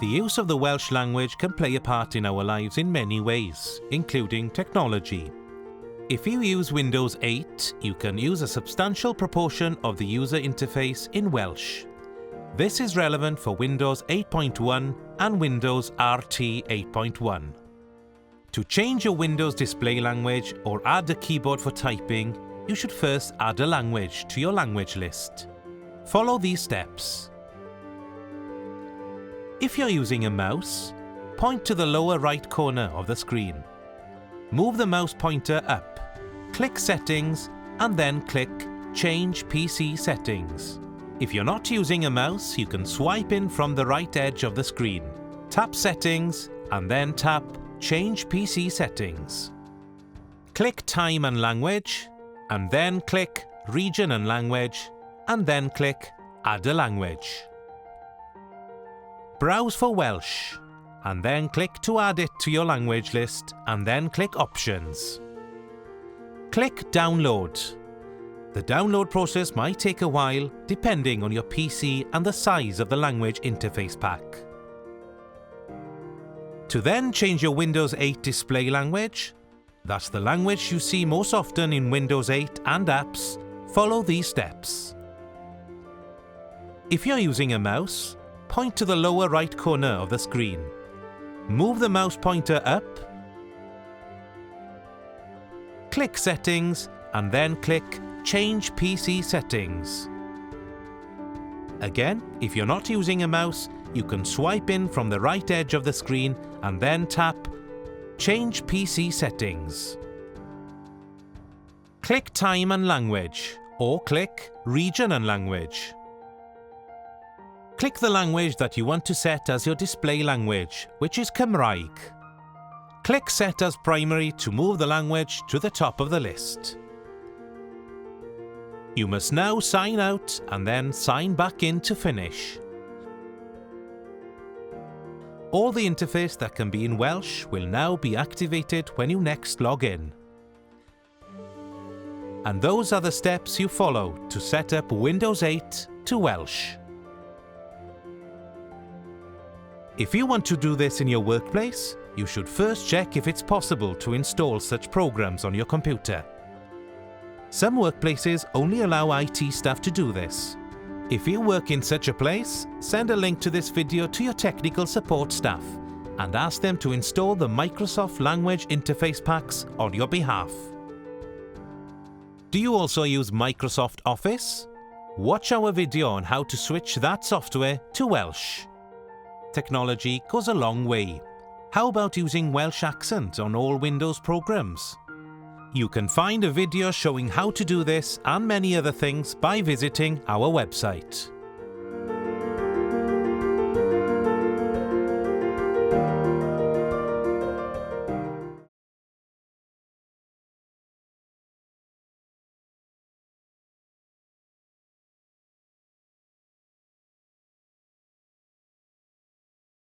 The use of the Welsh language can play a part in our lives in many ways, including technology. If you use Windows 8, you can use a substantial proportion of the user interface in Welsh. This is relevant for Windows 8.1 and Windows RT 8.1. To change your Windows display language or add a keyboard for typing, you should first add a language to your language list. Follow these steps. If you're using a mouse, point to the lower right corner of the screen. Move the mouse pointer up, click Settings, and then click Change PC Settings. If you're not using a mouse, you can swipe in from the right edge of the screen. Tap Settings, and then tap Change PC Settings. Click Time and Language, and then click Region and Language, and then click Add a Language. Browse for Welsh, and then click to add it to your language list, and then click Options. Click Download. The download process might take a while, depending on your PC and the size of the language interface pack. To then change your Windows 8 display language, that's the language you see most often in Windows 8 and apps, follow these steps. If you're using a mouse, point to the lower right corner of the screen. Move the mouse pointer up, click Settings, and then click Change PC Settings. Again, if you're not using a mouse, you can swipe in from the right edge of the screen and then tap Change PC Settings. Click Time and Language, or click Region and Language. Click the language that you want to set as your display language, which is Cymraeg. Click Set as Primary to move the language to the top of the list. You must now sign out and then sign back in to finish. All the interface that can be in Welsh will now be activated when you next log in. And those are the steps you follow to set up Windows 8 to Welsh. If you want to do this in your workplace, you should first check if it's possible to install such programs on your computer. Some workplaces only allow IT staff to do this. If you work in such a place, send a link to this video to your technical support staff and ask them to install the Microsoft Language Interface Packs on your behalf. Do you also use Microsoft Office? Watch our video on how to switch that software to Welsh. Technology goes a long way. How about using Welsh accent on all Windows programs? You can find a video showing how to do this and many other things by visiting our website.